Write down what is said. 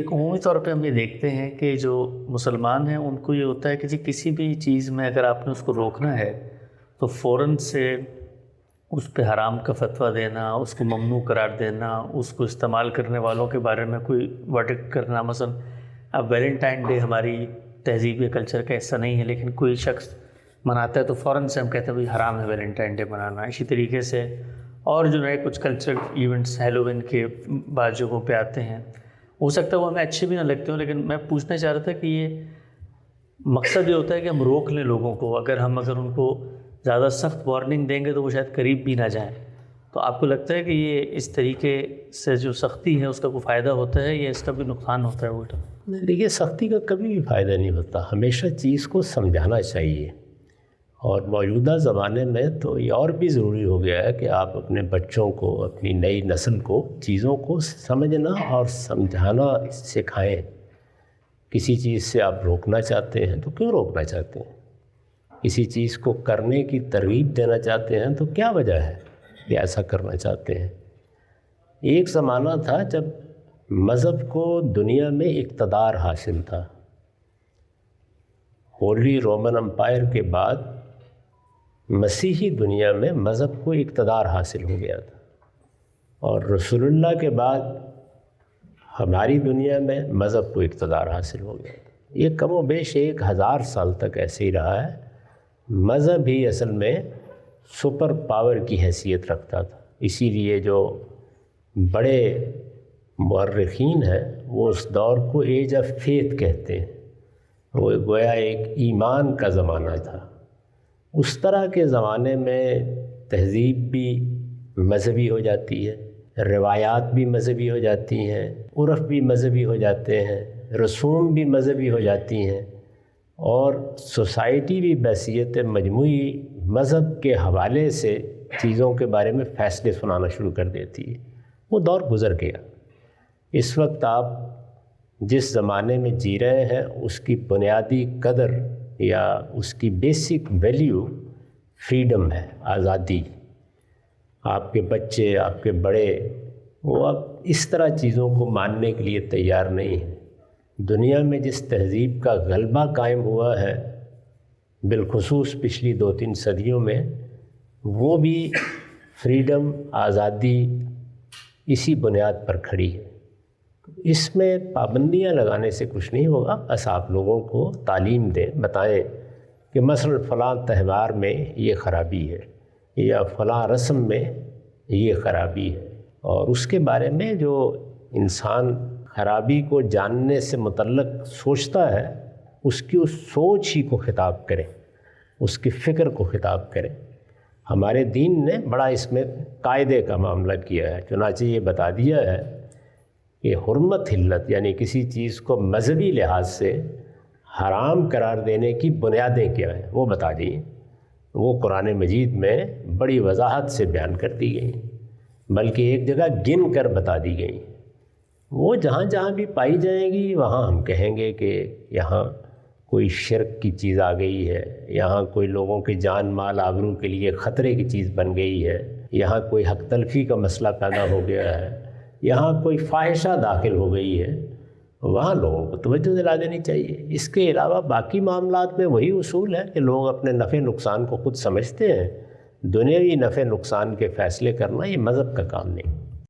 ایک عمومی طور پہ ہم یہ دیکھتے ہیں کہ جو مسلمان ہیں ان کو یہ ہوتا ہے کہ جی کسی بھی چیز میں اگر آپ نے اس کو روکنا ہے تو فوراً سے اس پہ حرام کا فتویٰ دینا، اس کو ممنوع قرار دینا، اس کو استعمال کرنے والوں کے بارے میں کوئی ورڈکٹ کرنا۔ مثلا اب ویلنٹائن ڈے ہماری تہذیب یا کلچر کا حصہ نہیں ہے، لیکن کوئی شخص مناتا ہے تو فوراً سے ہم کہتے ہیں بھائی حرام ہے ویلنٹائن ڈے منانا۔ اسی طریقے سے اور جو نئے کچھ کلچرل ایونٹس ہیلووین کے بعض جگہوں پہ آتے ہیں، ہو سکتا ہے وہ ہمیں اچھے بھی نہ لگتے ہوں، لیکن میں پوچھنا چاہ رہا تھا کہ یہ مقصد یہ ہوتا ہے کہ ہم روک لیں لوگوں کو۔ اگر ان کو زیادہ سخت وارننگ دیں گے تو وہ شاید قریب بھی نہ جائیں۔ تو آپ کو لگتا ہے کہ یہ اس طریقے سے جو سختی ہے اس کا کوئی فائدہ ہوتا ہے یا اس کا بھی نقصان ہوتا ہے الٹا؟ دیکھیے، سختی کا کبھی بھی فائدہ نہیں ہوتا، ہمیشہ چیز کو سمجھانا چاہیے۔ اور موجودہ زمانے میں تو یہ اور بھی ضروری ہو گیا ہے کہ آپ اپنے بچوں کو، اپنی نئی نسل کو چیزوں کو سمجھنا اور سمجھانا سکھائیں۔ کسی چیز سے آپ روکنا چاہتے ہیں تو کیوں روکنا چاہتے ہیں؟ کسی چیز کو کرنے کی ترغیب دینا چاہتے ہیں تو کیا وجہ ہے کہ ایسا کرنا چاہتے ہیں؟ ایک زمانہ تھا جب مذہب کو دنیا میں اقتدار حاصل تھا۔ ہولی رومن امپائر کے بعد مسیحی دنیا میں مذہب کو اقتدار حاصل ہو گیا تھا، اور رسول اللہ کے بعد ہماری دنیا میں مذہب کو اقتدار حاصل ہو گیا تھا۔ یہ کم و بیش 1000 سال تک ایسے ہی رہا ہے۔ مذہب ہی اصل میں سپر پاور کی حیثیت رکھتا تھا، اسی لیے جو بڑے مورخین ہیں وہ اس دور کو ایج آف فیتھ کہتے ہیں۔ وہ گویا ایک ایمان کا زمانہ تھا۔ اس طرح کے زمانے میں تہذیب بھی مذہبی ہو جاتی ہے، روایات بھی مذہبی ہو جاتی ہیں، عرف بھی مذہبی ہو جاتے ہیں، رسوم بھی مذہبی ہو جاتی ہیں، اور سوسائٹی بھی بحیثیت مجموعی مذہب کے حوالے سے چیزوں کے بارے میں فیصلے سنانا شروع کر دیتی ہے۔ وہ دور گزر گیا۔ اس وقت آپ جس زمانے میں جی رہے ہیں اس کی بنیادی قدر یا اس کی بیسک ویلیو فریڈم ہے، آزادی۔ آپ کے بچے، آپ کے بڑے، وہ اب اس طرح چیزوں کو ماننے کے لیے تیار نہیں ہیں۔ دنیا میں جس تہذیب کا غلبہ قائم ہوا ہے، بالخصوص پچھلی 2-3 صدیوں میں، وہ بھی فریڈم، آزادی اسی بنیاد پر کھڑی ہے۔ اس میں پابندیاں لگانے سے کچھ نہیں ہوگا، بس آپ لوگوں کو تعلیم دیں، بتائیں کہ مثلا فلاں تہوار میں یہ خرابی ہے یا فلاں رسم میں یہ خرابی ہے، اور اس کے بارے میں جو انسان خرابی کو جاننے سے متعلق سوچتا ہے اس کی اس سوچ ہی کو خطاب کریں، اس کی فکر کو خطاب کریں۔ ہمارے دین نے بڑا اس میں قاعدے کا معاملہ کیا ہے، چنانچہ یہ بتا دیا ہے کہ حرمت حلت، یعنی کسی چیز کو مذہبی لحاظ سے حرام قرار دینے کی بنیادیں کیا ہیں وہ بتا دی۔ وہ قرآن مجید میں بڑی وضاحت سے بیان کر دی گئی، بلکہ ایک جگہ گن کر بتا دی گئی۔ وہ جہاں جہاں بھی پائی جائیں گی وہاں ہم کہیں گے کہ یہاں کوئی شرک کی چیز آ گئی ہے، یہاں کوئی لوگوں کے جان مال آبرو کے لیے خطرے کی چیز بن گئی ہے، یہاں کوئی حق تلفی کا مسئلہ پیدا ہو گیا ہے، یہاں کوئی فاحشہ داخل ہو گئی ہے، وہاں لوگوں کو توجہ دلا دینی چاہیے۔ اس کے علاوہ باقی معاملات میں وہی اصول ہے کہ لوگ اپنے نفع نقصان کو خود سمجھتے ہیں۔ دنیاوی نفع نقصان کے فیصلے کرنا یہ مذہب کا کام نہیں۔